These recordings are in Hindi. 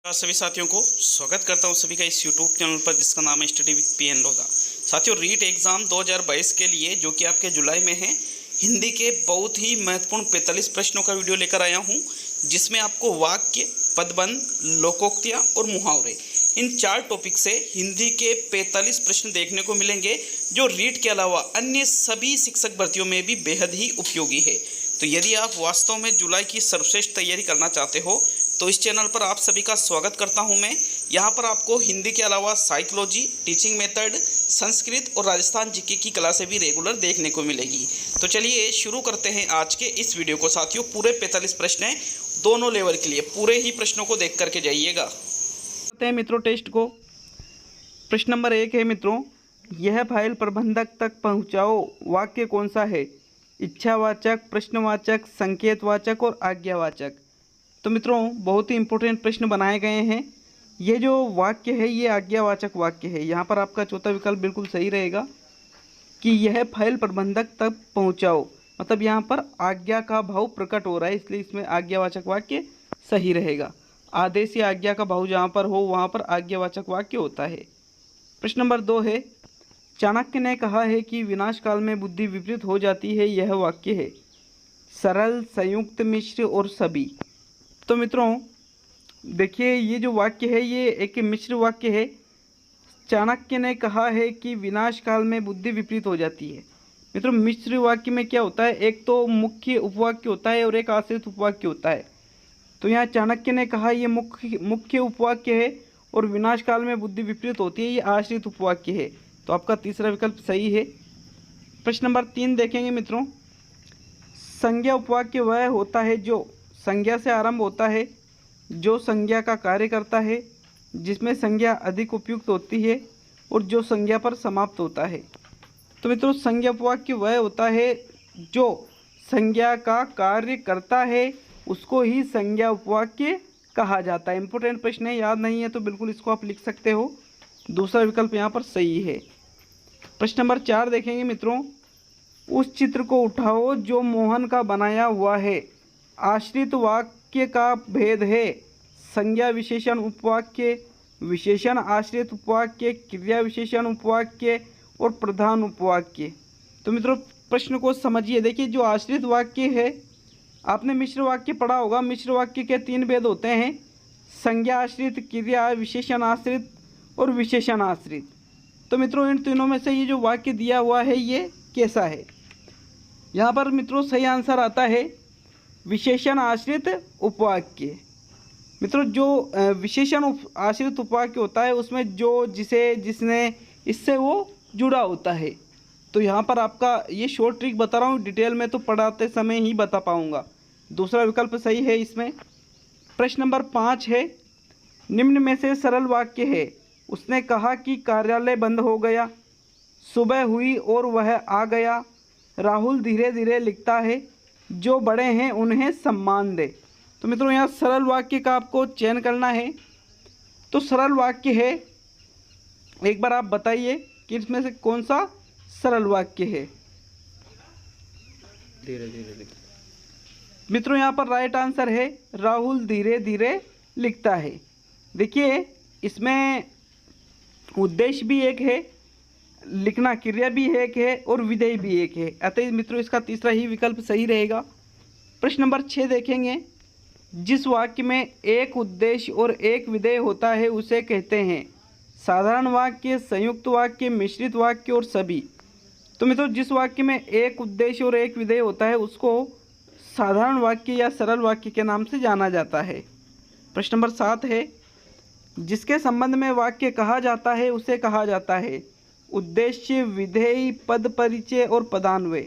सभी साथियों को स्वागत करता हूं सभी का इस यूट्यूब चैनल पर जिसका नाम है स्टडी विद पीएन लोधा। साथियों, रीट एग्ज़ाम 2022 के लिए जो कि आपके जुलाई में है, हिंदी के बहुत ही महत्वपूर्ण 45 प्रश्नों का वीडियो लेकर आया हूं, जिसमें आपको वाक्य, पदबंध, लोकोक्तियाँ और मुहावरे, इन 4 टॉपिक से हिंदी के 45 प्रश्न देखने को मिलेंगे, जो रीट के अलावा अन्य सभी शिक्षक भर्तियों में भी बेहद ही उपयोगी है। तो यदि आप वास्तव में जुलाई की सर्वश्रेष्ठ तैयारी करना चाहते हो तो इस चैनल पर आप सभी का स्वागत करता हूं मैं। यहां पर आपको हिंदी के अलावा साइकोलॉजी, टीचिंग मेथड, संस्कृत और राजस्थान जीके की क्लासें भी रेगुलर देखने को मिलेगी। तो चलिए शुरू करते हैं आज के इस वीडियो को। साथियों, पूरे 45 प्रश्न हैं दोनों लेवल के लिए, पूरे ही प्रश्नों को देख करके जाइएगा। मित्रों, टेस्ट को प्रश्न नंबर 1 है मित्रों, यह फाइल प्रबंधक तक पहुँचाओ। वाक्य कौन सा है? इच्छावाचक, प्रश्नवाचक, संकेतवाचक और आज्ञावाचक। तो मित्रों, बहुत ही इंपॉर्टेंट प्रश्न बनाए गए हैं। ये जो वाक्य है ये आज्ञावाचक वाक्य है। यहाँ पर आपका चौथा विकल्प बिल्कुल सही रहेगा कि यह फाइल प्रबंधक तक पहुँचाओ, मतलब यहाँ पर आज्ञा का भाव प्रकट हो रहा है, इसलिए इसमें आज्ञावाचक वाक्य सही रहेगा। आदेश या आज्ञा का भाव जहाँ पर हो वहाँ पर आज्ञावाचक वाक्य होता है। प्रश्न नंबर 2 है, चाणक्य ने कहा है कि विनाश काल में बुद्धि विपरीत हो जाती है। यह वाक्य है सरल, संयुक्त, मिश्र और सभी। तो मित्रों देखिए, ये जो वाक्य है ये एक मिश्र वाक्य है। चाणक्य ने कहा है कि विनाश काल में बुद्धि विपरीत हो जाती है। मित्रों, मिश्र वाक्य में क्या होता है, एक तो मुख्य उपवाक्य होता है और एक आश्रित उपवाक्य होता है। तो यहाँ चाणक्य ने कहा ये मुख्य उपवाक्य है और विनाश काल में बुद्धि विपरीत होती है, ये आश्रित उपवाक्य है। तो आपका तीसरा विकल्प सही है। प्रश्न नंबर 3 देखेंगे मित्रों, संज्ञा उपवाक्य वह होता है जो संज्ञा से आरंभ होता है, जो संज्ञा का कार्य करता है, जिसमें संज्ञा अधिक उपयुक्त होती है और जो संज्ञा पर समाप्त होता है। तो मित्रों, संज्ञा उपवाक्य वह होता है जो संज्ञा का कार्य करता है, उसको ही संज्ञा उपवाक्य कहा जाता है। इंपॉर्टेंट प्रश्न है, याद नहीं है तो बिल्कुल इसको आप लिख सकते हो। दूसरा विकल्प यहाँ पर सही है। प्रश्न नंबर 4 देखेंगे मित्रों, उस चित्र को उठाओ जो मोहन का बनाया हुआ है। आश्रित वाक्य का भेद है संज्ञा विशेषण उपवाक्य, विशेषण आश्रित उपवाक्य, क्रिया विशेषण उपवाक्य और प्रधान उपवाक्य। तो मित्रों, प्रश्न को समझिए। देखिए, जो आश्रित वाक्य है, आपने मिश्र वाक्य पढ़ा होगा। मिश्र वाक्य के 3 भेद होते हैं, संज्ञा आश्रित, क्रिया विशेषण आश्रित और विशेषण आश्रित। तो मित्रों, इन तीनों में से ये जो वाक्य दिया हुआ है ये कैसा है? यहाँ पर मित्रों सही आंसर आता है विशेषण आश्रित उपवाक्य। मित्रों, जो विशेषण आश्रित उपवाक्य होता है उसमें जो, जिसे, जिसने, इससे वो जुड़ा होता है। तो यहाँ पर आपका ये शॉर्ट ट्रिक बता रहा हूँ, डिटेल में तो पढ़ाते समय ही बता पाऊँगा। दूसरा विकल्प सही है इसमें। प्रश्न नंबर 5 है, निम्न में से सरल वाक्य है। उसने कहा कि कार्यालय बंद हो गया, सुबह हुई और वह आ गया, राहुल धीरे धीरे लिखता है, जो बड़े हैं उन्हें सम्मान दे। तो मित्रों, यहाँ सरल वाक्य का आपको चयन करना है। तो सरल वाक्य है, एक बार आप बताइए कि इसमें से कौन सा सरल वाक्य है? धीरे धीरे लिखता। मित्रों, यहाँ पर राइट आंसर है राहुल धीरे धीरे लिखता है। देखिए, इसमें उद्देश्य भी एक है, लिखना क्रिया भी एक है और विधेय भी एक है। अतः मित्रों, इसका तीसरा ही विकल्प सही रहेगा। प्रश्न नंबर 6 देखेंगे, जिस वाक्य में एक उद्देश्य और एक विधेय होता है उसे कहते हैं साधारण वाक्य, संयुक्त वाक्य, मिश्रित वाक्य और सभी। तो मित्रों, जिस वाक्य में एक उद्देश्य और एक विधेय होता है उसको साधारण वाक्य या सरल वाक्य के नाम से जाना जाता है। प्रश्न नंबर 7 है, जिसके संबंध में वाक्य कहा जाता है उसे कहा जाता है उद्देश्य, विधेय, पद परिचय और पदान्वय।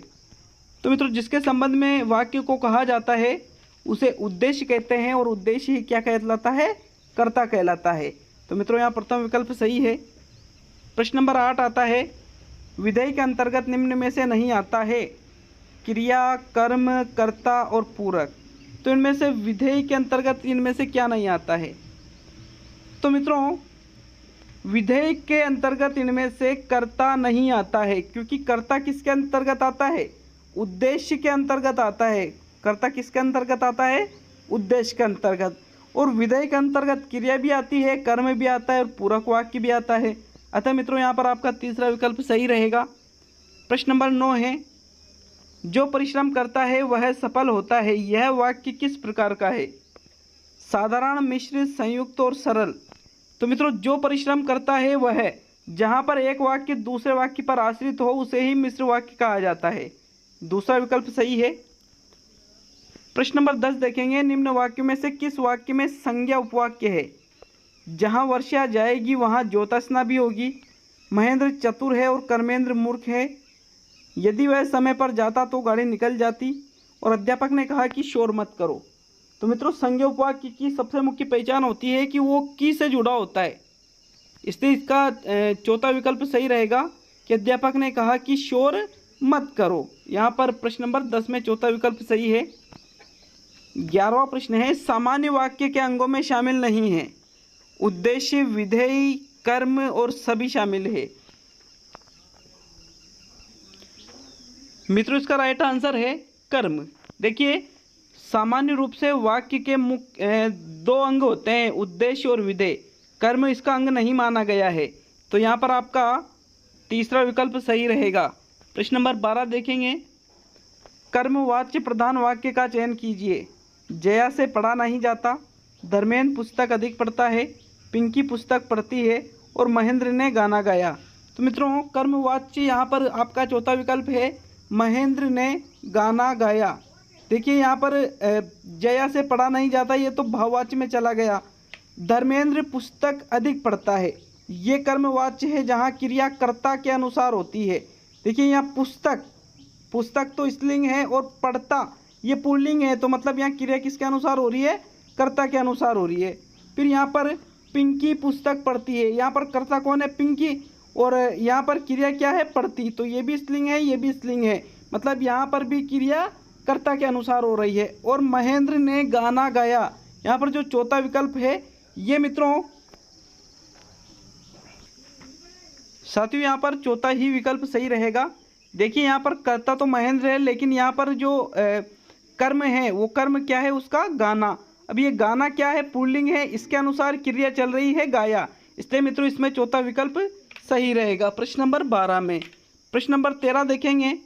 तो मित्रों, जिसके संबंध में वाक्य को कहा जाता है उसे उद्देश्य कहते हैं और उद्देश्य ही क्या कहलाता है? कर्ता कहलाता है। तो मित्रों, यहाँ प्रथम विकल्प सही है। प्रश्न नंबर 8 आता है, विधेय के अंतर्गत निम्न में से नहीं आता है क्रिया, कर्म, कर्ता और पूरक। तो इनमें से विधेय के अंतर्गत इनमें से क्या नहीं आता है? तो मित्रों, विधेय के अंतर्गत इनमें से कर्ता नहीं आता है, क्योंकि कर्ता किसके अंतर्गत आता है? उद्देश्य के अंतर्गत आता है। कर्ता किसके अंतर्गत आता है? उद्देश्य के अंतर्गत। और विधेय के अंतर्गत क्रिया भी आती है, कर्म भी आता है और पूरक वाक्य भी आता है। अतः मित्रों यहाँ पर आपका तीसरा विकल्प सही रहेगा। प्रश्न नंबर 9 है, जो परिश्रम करता है वह सफल होता है, यह वाक्य किस प्रकार का है? साधारण, मिश्रित, संयुक्त और सरल। तो मित्रों जो परिश्रम करता है वह, जहाँ पर एक वाक्य दूसरे वाक्य पर आश्रित हो उसे ही मिश्र वाक्य कहा जाता है। दूसरा विकल्प सही है। प्रश्न नंबर 10 देखेंगे, निम्न वाक्यों में से किस वाक्य में संज्ञा उपवाक्य है? जहाँ वर्षा जाएगी वहाँ ज्योत्सना भी होगी। महेंद्र चतुर है और कर्मेंद्र मूर्ख है। यदि वह समय पर जाता तो गाड़ी निकल जाती। और अध्यापक ने कहा कि शोर मत करो। तो मित्रों संज्ञा उपवाक्य की सबसे मुख्य पहचान होती है कि वो की से जुड़ा होता है, इसलिए इसका चौथा विकल्प सही रहेगा कि अध्यापक ने कहा कि शोर मत करो। यहाँ पर प्रश्न नंबर 10 में चौथा विकल्प सही है। 11वां प्रश्न है, सामान्य वाक्य के अंगों में शामिल नहीं है। उद्देश्य, विधेय, कर्म और सभी शामिल है। मित्रों इसका राइट आंसर है कर्म। देखिए सामान्य रूप से वाक्य के मुख्य 2 अंग होते हैं, उद्देश्य और विधेय। कर्म इसका अंग नहीं माना गया है, तो यहाँ पर आपका तीसरा विकल्प सही रहेगा। प्रश्न नंबर 12 देखेंगे, कर्मवाच्य प्रधान वाक्य का चयन कीजिए। जया से पढ़ा नहीं जाता, धर्मेंद्र पुस्तक अधिक पढ़ता है, पिंकी पुस्तक पढ़ती है और महेंद्र ने गाना गाया। तो मित्रों कर्मवाच्य यहाँ पर आपका चौथा विकल्प है, महेंद्र ने गाना गाया। देखिए यहाँ पर जया से पढ़ा नहीं जाता, ये तो भाववाच्य में चला गया। धर्मेंद्र पुस्तक अधिक पढ़ता है, ये कर्मवाच्य है जहाँ क्रिया कर्ता के अनुसार होती है। देखिए यहाँ पुस्तक, पुस्तक तो स्त्रीलिंग है और पढ़ता ये पुल्लिंग है, तो मतलब यहाँ क्रिया किसके अनुसार हो रही है? कर्ता के अनुसार हो रही है। फिर यहाँ पर पिंकी पुस्तक पढ़ती है, यहाँ पर कर्ता कौन है? पिंकी, और यहाँ पर क्रिया क्या है? पढ़ती, तो ये भी स्त्रीलिंग है, ये भी स्त्रीलिंग है, मतलब यहाँ पर भी क्रिया कर्ता के अनुसार हो रही है। और महेंद्र ने गाना गाया, यहाँ पर जो चौथा विकल्प है ये मित्रों साथियों यहाँ पर चौथा ही विकल्प सही रहेगा। देखिए यहाँ पर कर्ता तो महेंद्र है, लेकिन यहाँ पर जो कर्म है वो कर्म क्या है? उसका गाना। अब ये गाना क्या है? पुल्लिंग है, इसके अनुसार क्रिया चल रही है गाया, इसलिए मित्रों इसमें चौथा विकल्प सही रहेगा। प्रश्न नंबर 12 में प्रश्न नंबर 13 देखेंगे,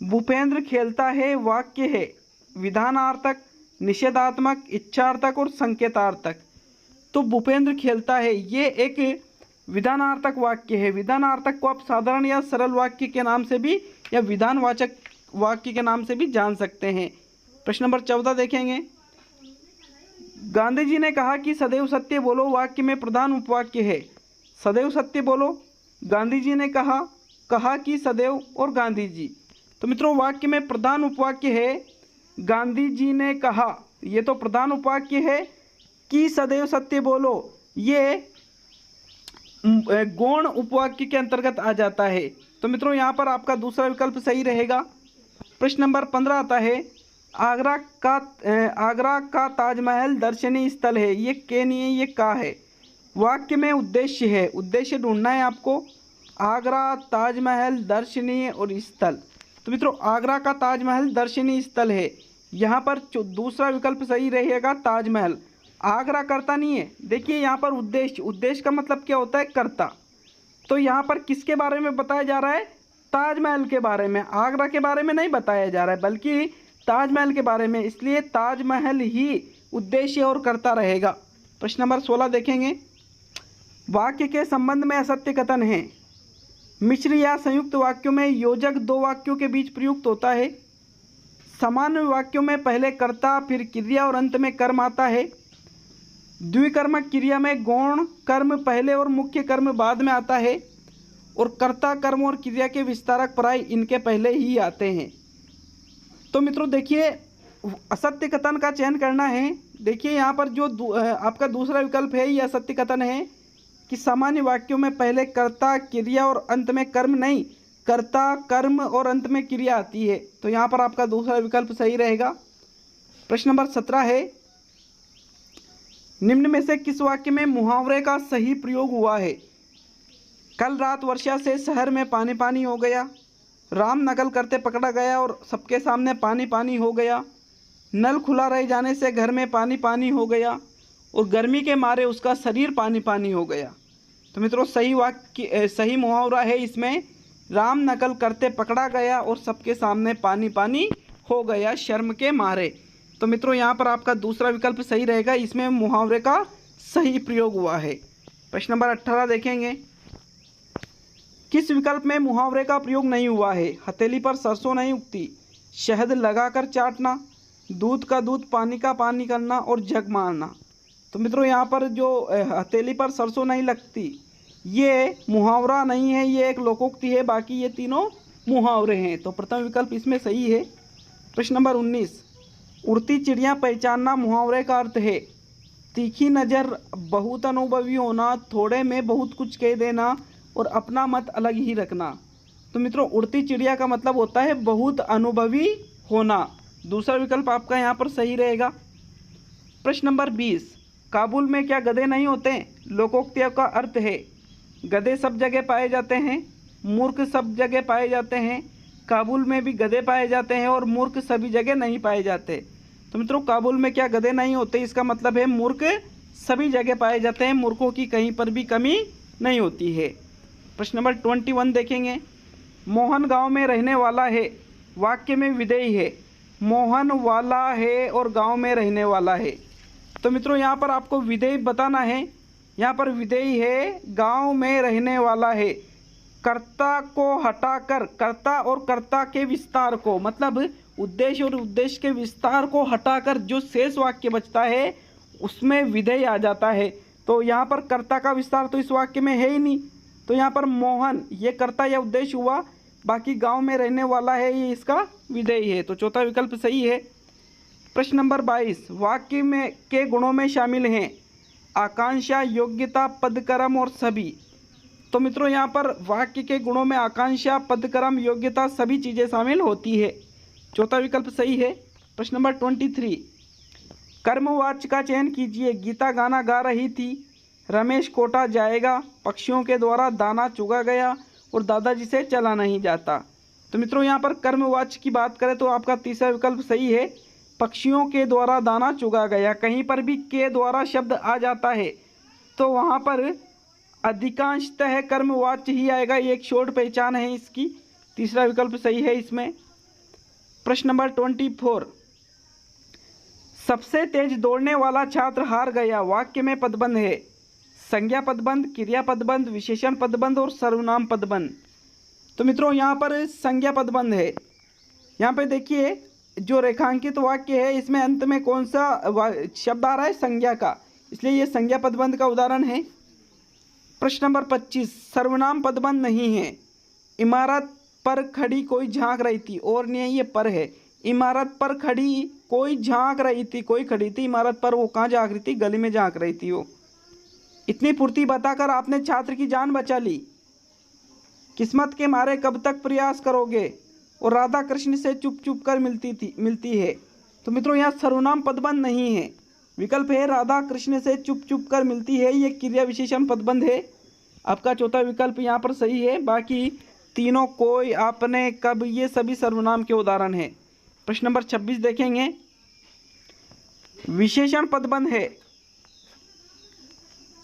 भूपेंद्र खेलता है वाक्य है विधानार्थक, निषेधात्मक, इच्छार्थक और संकेतार्थक। तो भूपेंद्र खेलता है ये एक विधानार्थक वाक्य है। विधानार्थक को आप साधारण या सरल वाक्य के नाम से भी या विधानवाचक वाक्य के नाम से भी जान सकते हैं। प्रश्न नंबर 14 देखेंगे, गांधी जी ने कहा कि सदैव सत्य बोलो वाक्य में प्रधान उपवाक्य है। सदैव सत्य बोलो, गांधी जी ने कहा कि सदैव और गांधी जी। तो मित्रों वाक्य में प्रधान उपवाक्य है गांधी जी ने कहा, ये तो प्रधान उपवाक्य है। कि सदैव सत्य बोलो ये गौण उपवाक्य के अंतर्गत आ जाता है। तो मित्रों यहाँ पर आपका दूसरा विकल्प सही रहेगा। प्रश्न नंबर 15 आता है, आगरा का ताजमहल दर्शनीय स्थल है, ये के नहीं है, ये का है। वाक्य में उद्देश्य है, उद्देश्य ढूंढना है आपको। आगरा, ताजमहल, दर्शनीय और स्थल। तो मित्रों आगरा का ताजमहल दर्शनीय स्थल है, यहाँ पर दूसरा विकल्प सही रहेगा ताजमहल। आगरा कर्ता नहीं है। देखिए यहाँ पर उद्देश्य, उद्देश्य का मतलब क्या होता है? कर्ता। तो यहाँ पर किसके बारे में बताया जा रहा है? ताजमहल के बारे में, आगरा के बारे में नहीं बताया जा रहा है बल्कि ताजमहल के बारे में, इसलिए ताजमहल ही उद्देश्य और कर्ता रहेगा। प्रश्न नंबर 16 देखेंगे, वाक्य के संबंध में असत्य कथन है। मिश्र या संयुक्त वाक्यों में योजक 2 वाक्यों के बीच प्रयुक्त होता है। सामान्य वाक्यों में पहले कर्ता फिर क्रिया और अंत में कर्म आता है। द्विकर्मक क्रिया में गौण कर्म पहले और मुख्य कर्म बाद में आता है। और कर्ता, कर्म और क्रिया के विस्तारक प्राय इनके पहले ही आते हैं। तो मित्रों देखिए असत्य कथन का चयन करना है। देखिए यहाँ पर जो आपका दूसरा विकल्प है ये असत्य कथन है कि सामान्य वाक्यों में पहले कर्ता, क्रिया और अंत में कर्म नहीं, कर्ता, कर्म और अंत में क्रिया आती है। तो यहाँ पर आपका दूसरा विकल्प सही रहेगा। प्रश्न नंबर 17 है, निम्न में से किस वाक्य में मुहावरे का सही प्रयोग हुआ है? कल रात वर्षा से शहर में पानी पानी हो गया। राम नकल करते पकड़ा गया और सबके सामने पानी पानी हो गया। नल खुला रह जाने से घर में पानी पानी हो गया। और गर्मी के मारे उसका शरीर पानी पानी हो गया। तो मित्रों सही मुहावरा है इसमें, राम नकल करते पकड़ा गया और सबके सामने पानी पानी हो गया शर्म के मारे। तो मित्रों यहाँ पर आपका दूसरा विकल्प सही रहेगा, इसमें मुहावरे का सही प्रयोग हुआ है। प्रश्न नंबर 18 देखेंगे, किस विकल्प में मुहावरे का प्रयोग नहीं हुआ है? हथेली पर सरसों नहीं उगती, शहद लगाकर चाटना, दूध का दूध पानी का पानी करना और जग मारना। तो मित्रों यहाँ पर जो हथेली पर सरसों नहीं लगती ये मुहावरा नहीं है, ये एक लोकोक्ति है, बाकी ये तीनों मुहावरे हैं। तो प्रथम विकल्प इसमें सही है। प्रश्न नंबर 19, उड़ती चिड़िया पहचानना मुहावरे का अर्थ है? तीखी नज़र, बहुत अनुभवी होना, थोड़े में बहुत कुछ कह देना और अपना मत अलग ही रखना। तो मित्रों उड़ती चिड़िया का मतलब होता है बहुत अनुभवी होना। दूसरा विकल्प आपका यहाँ पर सही रहेगा। प्रश्न नंबर 20, काबुल में क्या गधे नहीं होते? लोकोक्तियों का अर्थ है गधे सब जगह पाए जाते हैं, मूर्ख सब जगह पाए जाते हैं, काबुल में भी गधे पाए जाते हैं और मूर्ख सभी जगह नहीं पाए जाते। तो मित्रों काबुल में क्या गधे नहीं होते, इसका मतलब है मूर्ख सभी जगह पाए जाते हैं, मूर्खों की कहीं पर भी कमी नहीं होती है। प्रश्न नंबर 21 देखेंगे, मोहन गांव में रहने वाला है, वाक्य में विधेय है। मोहन वाला है और गांव में रहने वाला है। तो मित्रों यहाँ पर आपको विधेय बताना है। यहाँ पर विधेय है गांव में रहने वाला है, कर्ता को हटाकर, कर्ता और कर्ता के विस्तार को, मतलब उद्देश्य और उद्देश्य के विस्तार को हटाकर जो शेष वाक्य बचता है उसमें विधेय आ जाता है। तो यहाँ पर कर्ता का विस्तार तो इस वाक्य में है ही नहीं, तो यहाँ पर मोहन ये कर्ता या उद्देश्य हुआ, बाकी गांव में रहने वाला है ये इसका विधेय है। तो चौथा विकल्प सही है। प्रश्न नंबर 22, वाक्य में के गुणों में शामिल हैं आकांक्षा, योग्यता, पदक्रम और सभी। तो मित्रों यहाँ पर वाक्य के गुणों में आकांक्षा, पदक्रम, योग्यता सभी चीज़ें शामिल होती है। चौथा विकल्प सही है। प्रश्न नंबर 23, कर्मवाच्य का चयन कीजिए। गीता गाना गा रही थी, रमेश कोटा जाएगा, पक्षियों के द्वारा दाना चुगा गया और दादाजी से चला नहीं जाता। तो मित्रों यहाँ पर कर्मवाच्य की बात करें तो आपका तीसरा विकल्प सही है, पक्षियों के द्वारा दाना चुगा गया। कहीं पर भी के द्वारा शब्द आ जाता है तो वहाँ पर अधिकांशतः कर्मवाच्य ही आएगा, ये एक शॉर्ट पहचान है इसकी। तीसरा विकल्प सही है इसमें। प्रश्न नंबर 24, सबसे तेज दौड़ने वाला छात्र हार गया, वाक्य में पदबंध है। संज्ञा पदबंध, क्रिया पदबंध, विशेषण पदबंध और सर्वनाम पदबंध। तो मित्रों यहाँ पर संज्ञा पदबंध है। यहाँ पे देखिए जो रेखांकित वाक्य है इसमें अंत में कौन सा शब्द आ रहा है? संज्ञा का, इसलिए ये संज्ञा पदबंध का उदाहरण है। प्रश्न नंबर 25, सर्वनाम पदबंध नहीं है। इमारत पर खड़ी कोई झांक रही थी, और नहीं ये पर है। इमारत पर खड़ी कोई झांक रही थी, कोई खड़ी थी इमारत पर, वो कहाँ झांक रही थी? गली में झांक रही थी वो। इतनी पूर्ति बताकर आपने छात्र की जान बचा ली, किस्मत के मारे कब तक प्रयास करोगे, और राधा कृष्ण से चुप चुप कर मिलती है। तो मित्रों यहाँ सर्वनाम पदबंध नहीं है, विकल्प है राधा कृष्ण से चुप चुप कर मिलती है, ये क्रिया विशेषण पदबंध है। आपका चौथा विकल्प यहाँ पर सही है। बाकी तीनों, कोई, आपने, कब, ये सभी सर्वनाम के उदाहरण हैं। प्रश्न नंबर 26 देखेंगे, विशेषण पदबंध है।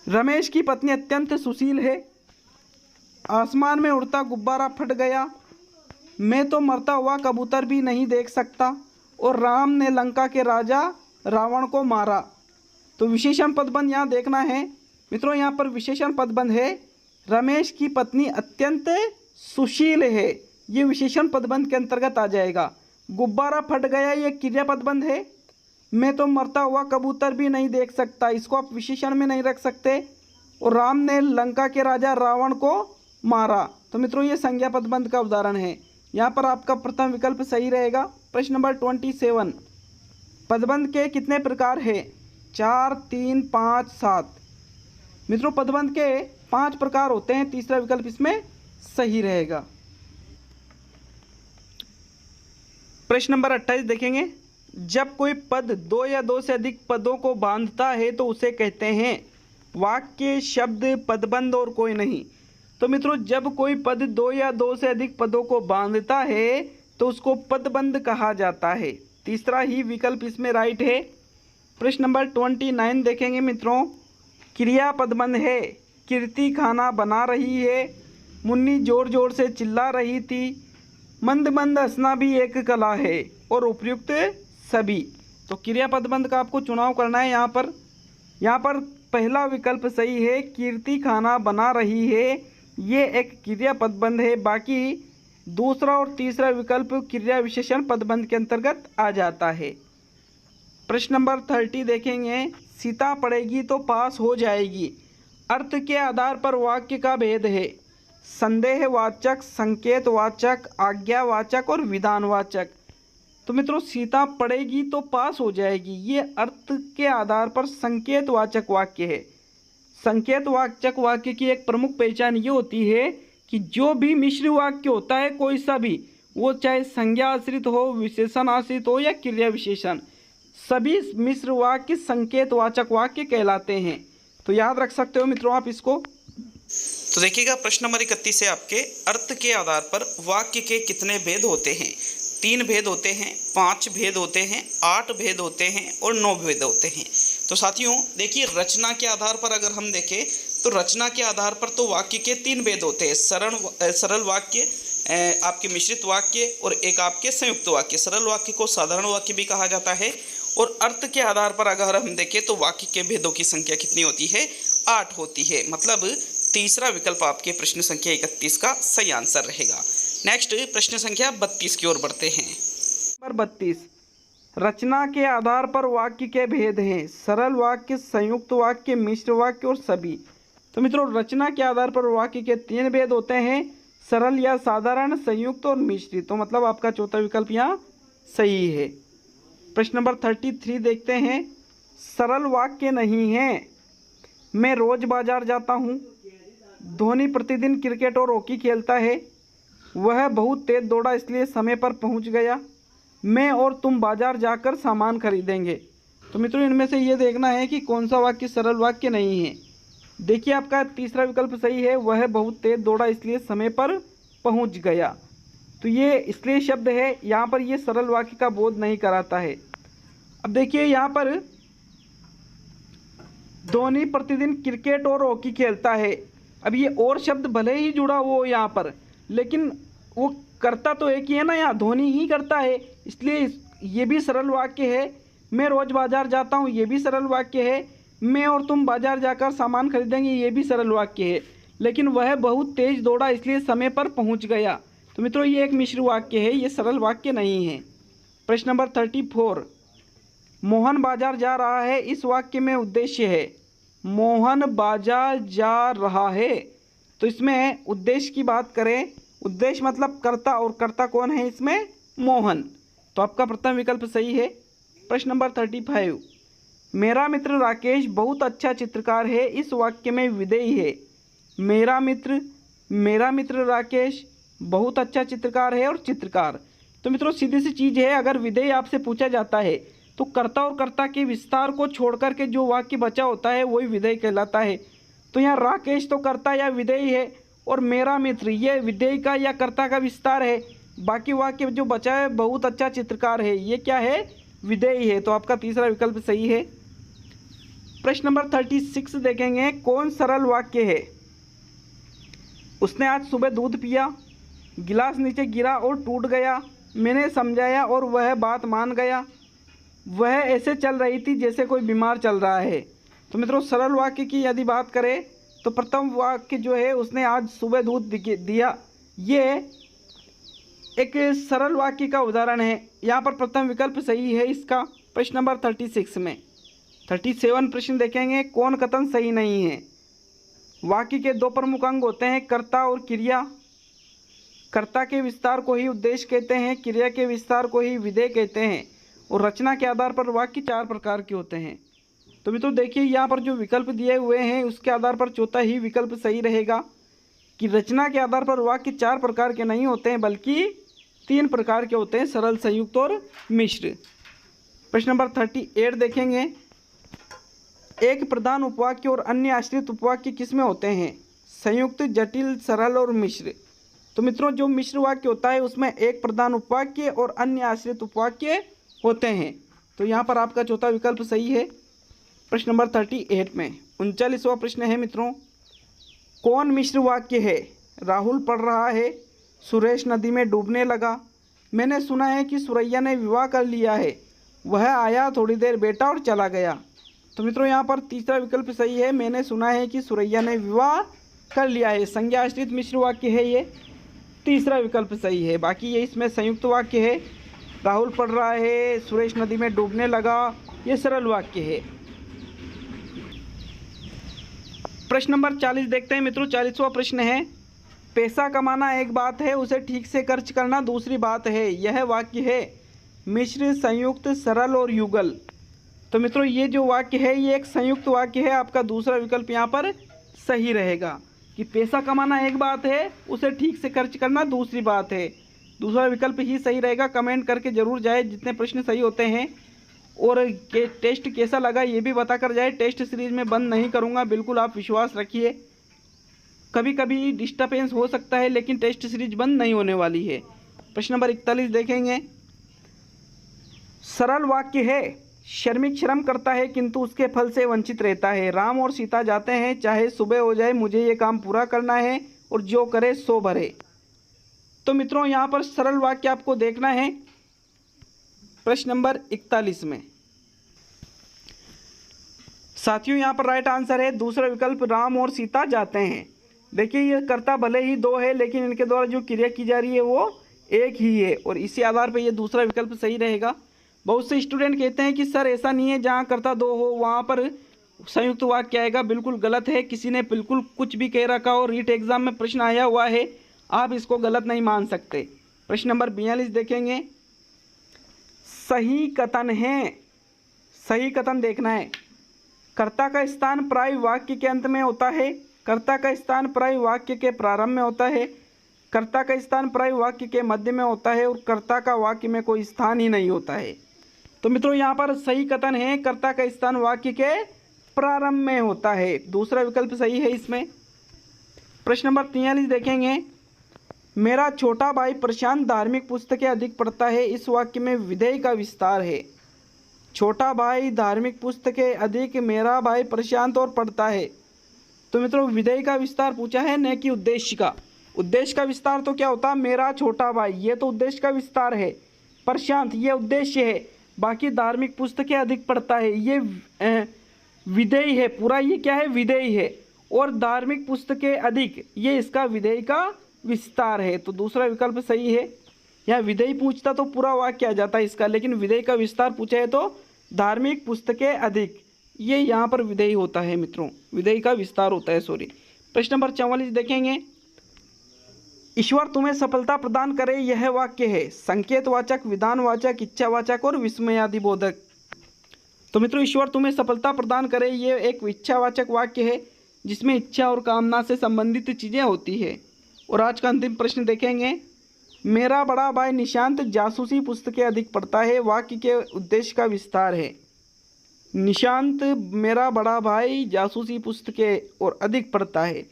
रमेश की पत्नी अत्यंत सुशील है, आसमान में उड़ता गुब्बारा फट गया, मैं तो मरता हुआ कबूतर भी नहीं देख सकता, और राम ने लंका के राजा रावण को मारा। तो विशेषण पदबंध यहाँ देखना है मित्रों, यहाँ पर विशेषण पदबंध है रमेश की पत्नी अत्यंत सुशील है, ये विशेषण पदबंध के अंतर्गत आ जाएगा। गुब्बारा फट गया ये क्रिया पदबंध है। मैं तो मरता हुआ कबूतर भी नहीं देख सकता, इसको आप विशेषण में नहीं रख सकते। और राम ने लंका के राजा रावण को मारा, तो मित्रों ये संज्ञा पदबंध का उदाहरण है। यहाँ पर आपका प्रथम विकल्प सही रहेगा। प्रश्न नंबर 27, पदबंध के कितने प्रकार हैं? 4, 3, 5, 7। मित्रों पदबंध के 5 प्रकार होते हैं, तीसरा विकल्प इसमें सही रहेगा। प्रश्न नंबर 28 देखेंगे, जब कोई पद 2 या 2 से अधिक पदों को बांधता है तो उसे कहते हैं वाक्य, शब्द, पदबंध और कोई नहीं। तो मित्रों जब कोई पद 2 या 2 से अधिक पदों को बांधता है तो उसको पदबंध कहा जाता है। तीसरा ही विकल्प इसमें राइट है। प्रश्न नंबर 29 देखेंगे मित्रों। क्रिया पदबंध है। कीर्ति खाना बना रही है, मुन्नी जोर जोर से चिल्ला रही थी, मंद मंद हंसना भी एक कला है, और उपयुक्त सभी। तो क्रिया पदबंध का आपको चुनाव करना है। यहाँ पर पहला विकल्प सही है, कीर्ति खाना बना रही है, ये एक क्रिया पदबंध है। बाकी दूसरा और तीसरा विकल्प क्रिया विशेषण पदबंध के अंतर्गत आ जाता है। प्रश्न नंबर 30 देखेंगे। सीता पढ़ेगी तो पास हो जाएगी, अर्थ के आधार पर वाक्य का भेद है। संदेहवाचक, संकेतवाचक, आज्ञावाचक और विधानवाचक। तो मित्रों, सीता पढ़ेगी तो पास हो जाएगी, ये अर्थ के आधार पर संकेतवाचक वाक्य है। संकेतवाचक वाक्य की एक प्रमुख पहचान ये होती है कि जो भी मिश्र वाक्य होता है कोई सा भी, वो चाहे संज्ञा आश्रित हो, विशेषण आश्रित हो या क्रिया विशेषण, सभी मिश्र वाक्य संकेतवाचक वाक्य कहलाते हैं। तो याद रख सकते हो मित्रों आप इसको। तो देखिएगा प्रश्न नंबर 31 से आपके अर्थ के आधार पर वाक्य के कितने भेद होते हैं। 3 भेद होते हैं, 5 भेद होते हैं, 8 भेद होते हैं और 9 भेद होते हैं। तो साथियों देखिए, रचना के आधार पर अगर हम देखें तो रचना के आधार पर तो वाक्य के 3 भेद होते हैं। सरल वाक्य, आपके मिश्रित वाक्य और एक आपके संयुक्त वाक्य। सरल वाक्य को साधारण वाक्य भी कहा जाता है। और अर्थ के आधार पर अगर हम देखें तो वाक्य के भेदों की संख्या कितनी होती है, 8 होती है। मतलब तीसरा विकल्प आपके प्रश्न संख्या 31 का सही आंसर रहेगा। नेक्स्ट प्रश्न संख्या 32 की ओर बढ़ते हैं। नंबर 32, रचना के आधार पर वाक्य के भेद हैं। सरल वाक्य, संयुक्त वाक्य, मिश्र वाक्य और सभी। तो मित्रों, रचना के आधार पर वाक्य के 3 भेद होते हैं, सरल या साधारण, संयुक्त और मिश्रित। तो मतलब आपका चौथा विकल्प यहाँ सही है। प्रश्न नंबर 33 देखते हैं। सरल वाक्य नहीं है। मैं रोज बाजार जाता हूँ, धोनी प्रतिदिन क्रिकेट और हॉकी खेलता है, वह बहुत तेज दौड़ा इसलिए समय पर पहुँच गया, मैं और तुम बाजार जाकर सामान खरीदेंगे। तो मित्रों, इनमें से ये देखना है कि कौन सा वाक्य सरल वाक्य नहीं है। देखिए, आपका तीसरा विकल्प सही है, वह बहुत तेज दौड़ा इसलिए समय पर पहुंच गया। तो ये इसलिए शब्द है, यहाँ पर ये सरल वाक्य का बोध नहीं कराता है। अब देखिए, यहाँ पर धोनी प्रतिदिन क्रिकेट और हॉकी खेलता है। अब ये और शब्द भले ही जुड़ा हो यहाँ पर, लेकिन वो करता तो एक ही है ना, यहाँ धोनी ही करता है, इसलिए ये भी सरल वाक्य है। मैं रोज बाजार जाता हूँ, ये भी सरल वाक्य है। मैं और तुम बाजार जाकर सामान खरीदेंगे, ये भी सरल वाक्य है। लेकिन वह बहुत तेज दौड़ा इसलिए समय पर पहुंच गया। तो मित्रों, ये एक मिश्र वाक्य है, ये सरल वाक्य नहीं है। प्रश्न नंबर 34, मोहन बाजार जा रहा है, इस वाक्य में उद्देश्य है। मोहन बाजार जा रहा है, तो इसमें उद्देश्य की बात करें, उद्देश्य मतलब कर्ता, और कर्ता कौन है इसमें, मोहन। तो आपका प्रथम विकल्प सही है। प्रश्न नंबर 35, मेरा मित्र राकेश बहुत अच्छा चित्रकार है, इस वाक्य में विधेय है। मेरा मित्र राकेश बहुत अच्छा चित्रकार है और चित्रकार। तो मित्रों, सीधी सी चीज़ है, अगर विधेय आपसे पूछा जाता है तो कर्ता और कर्ता के विस्तार को छोड़कर के जो वाक्य बचा होता है वही विधेय कहलाता है। तो यहाँ राकेश तो कर्ता या विधेय है, और मेरा मित्र ये विधेय का या कर्ता का विस्तार है। बाकी वाक्य जो बचा है बहुत अच्छा चित्रकार है, ये क्या है, विधेय है। तो आपका तीसरा विकल्प सही है। प्रश्न नंबर 36 देखेंगे। कौन सरल वाक्य है। उसने आज सुबह दूध पिया, गिलास नीचे गिरा और टूट गया, मैंने समझाया और वह बात मान गया, वह ऐसे चल रही थी जैसे कोई बीमार चल रहा है। तो मित्रों, सरल वाक्य की यदि बात करें तो प्रथम वाक्य जो है, उसने आज सुबह दूध दिया, ये एक सरल वाक्य का उदाहरण है। यहाँ पर प्रथम विकल्प सही है इसका। प्रश्न नंबर 36 में 37 प्रश्न देखेंगे। कौन कथन सही नहीं है। वाक्य के 2 प्रमुख अंग होते हैं, कर्ता और क्रिया। कर्ता के विस्तार को ही उद्देश्य कहते हैं, क्रिया के विस्तार को ही विधेय कहते हैं। और रचना के आधार पर वाक्य 4 प्रकार के होते हैं। तो मित्रों देखिए, यहाँ पर जो विकल्प दिए हुए हैं उसके आधार पर चौथा ही विकल्प सही रहेगा कि रचना के आधार पर वाक्य 4 प्रकार के नहीं होते हैं, बल्कि 3 प्रकार के होते हैं, सरल, संयुक्त और मिश्र। प्रश्न नंबर 38 देखेंगे। एक प्रधान उपवाक्य और अन्य आश्रित उपवाक्य किसमें होते हैं। संयुक्त, जटिल, सरल और मिश्र। तो मित्रों, जो मिश्र वाक्य होता है उसमें एक प्रधान उपवाक्य और अन्य आश्रित उपवाक्य होते हैं। तो यहाँ पर आपका चौथा विकल्प सही है। प्रश्न नंबर 38 में 39वां प्रश्न है मित्रों, कौन मिश्र वाक्य है? राहुल पढ़ रहा है, सुरेश नदी में डूबने लगा, मैंने सुना है कि सुरैया ने विवाह कर लिया है, वह आया, थोड़ी देर बैठा और चला गया। तो मित्रों यहाँ पर तीसरा विकल्प सही है, मैंने सुना है कि सुरैया ने विवाह कर लिया है। संज्ञा आश्रित मिश्र वाक्य है, ये तीसरा विकल्प सही है। बाकी ये इसमें संयुक्त वाक्य है, राहुल पढ़ रहा है, सुरेश नदी में डूबने लगा, ये सरल वाक्य है। प्रश्न नंबर 40 देखते हैं मित्रों। 40वां प्रश्न है, पैसा कमाना एक बात है, उसे ठीक से खर्च करना दूसरी बात है। यह वाक्य है मिश्र, संयुक्त, सरल और युगल। तो मित्रों ये जो वाक्य है ये एक संयुक्त वाक्य है। आपका दूसरा विकल्प यहाँ पर सही रहेगा कि पैसा कमाना एक बात है, उसे ठीक से खर्च करना दूसरी बात है। दूसरा विकल्प ही सही रहेगा। कमेंट करके ज़रूर जाए जितने प्रश्न सही होते हैं, और टेस्ट कैसा लगा ये भी बता कर जाए। टेस्ट सीरीज में बंद नहीं करूँगा, बिल्कुल आप विश्वास रखिए। कभी कभी डिस्टर्बेंस हो सकता है लेकिन टेस्ट सीरीज बंद नहीं होने वाली है। प्रश्न नंबर 41 देखेंगे। सरल वाक्य है, श्रमिक श्रम करता है किंतु उसके फल से वंचित रहता है। राम और सीता जाते हैं, चाहे सुबह हो जाए, मुझे ये काम पूरा करना है, और जो करे सो भरे। तो मित्रों यहाँ पर सरल वाक्य आपको देखना है प्रश्न नंबर 41 में। साथियों यहाँ पर राइट आंसर है दूसरा विकल्प, राम और सीता जाते हैं। देखिए ये कर्ता भले ही दो है लेकिन इनके द्वारा जो क्रिया की जा रही है वो एक ही है, और इसी आधार पर ये दूसरा विकल्प सही रहेगा। बहुत से स्टूडेंट कहते हैं कि सर ऐसा नहीं है, जहाँ कर्ता दो हो वहाँ पर संयुक्त वाक्य आएगा। बिल्कुल गलत है। किसी ने बिल्कुल कुछ भी कह रखा हो, रीट एग्जाम में प्रश्न आया हुआ है, आप इसको गलत नहीं मान सकते। प्रश्न नंबर 42 देखेंगे। सही कथन है, सही कथन देखना है। कर्ता का स्थान प्राय वाक्य के अंत में होता है, कर्ता का स्थान प्राय वाक्य के प्रारंभ में होता है, कर्ता का स्थान प्राय वाक्य के मध्य में होता है, और कर्ता का वाक्य में कोई स्थान ही नहीं होता है। तो मित्रों यहाँ पर सही कथन है, कर्ता का स्थान वाक्य के प्रारंभ में होता है। दूसरा विकल्प सही है इसमें। प्रश्न नंबर 43 देखेंगे। मेरा छोटा भाई प्रशांत धार्मिक पुस्तकें अधिक पढ़ता है, इस वाक्य में विधेय का विस्तार है। छोटा भाई धार्मिक पुस्तकें अधिक, मेरा भाई प्रशांत और पढ़ता है। तो मित्रों विधेय का विस्तार पूछा है, न कि उद्देश्य का। उद्देश्य का विस्तार तो क्या होता, मेरा छोटा भाई, ये तो उद्देश्य का विस्तार है। प्रशांत ये उद्देश्य है, बाकी धार्मिक पुस्तकें अधिक पढ़ता है ये विधेय है। पूरा ये क्या है, विधेय है। और धार्मिक पुस्तकें अधिक, ये इसका विधेय का विस्तार है। तो दूसरा विकल्प सही है। यहाँ विधेय पूछता तो पूरा वाक्य आ जाता है इसका, लेकिन विधेय का विस्तार पूछा है तो धार्मिक पुस्तकें अधिक, ये यहाँ पर विधेय होता है मित्रों, विधेय का विस्तार होता है, सॉरी। प्रश्न नंबर 44 देखेंगे। ईश्वर तुम्हें सफलता प्रदान करे, यह वाक्य है संकेतवाचक, विधानवाचक, इच्छावाचक और विस्मयादिबोधक। तो मित्रों ईश्वर तुम्हें सफलता प्रदान करे ये एक इच्छावाचक वाक्य है, जिसमें इच्छा और कामना से संबंधित चीज़ें होती है। और आज का अंतिम प्रश्न देखेंगे। मेरा बड़ा भाई निशांत जासूसी पुस्तकें अधिक पढ़ता है, वाक्य के उद्देश्य का विस्तार है। निशांत मेरा बड़ा भाई जासूसी पुस्तकें और अधिक पढ़ता है।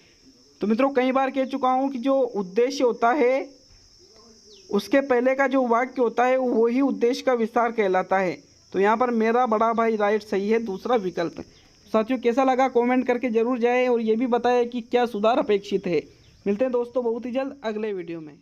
तो मित्रों कई बार कह चुका हूँ कि जो उद्देश्य होता है उसके पहले का जो वाक्य होता है वही उद्देश्य का विस्तार कहलाता है। तो यहाँ पर मेरा बड़ा भाई राइट सही है, दूसरा विकल्प। साथियों कैसा लगा कमेंट करके ज़रूर जाए, और ये भी बताएं कि क्या सुधार अपेक्षित है। मिलते हैं दोस्तों बहुत ही जल्द अगले वीडियो में।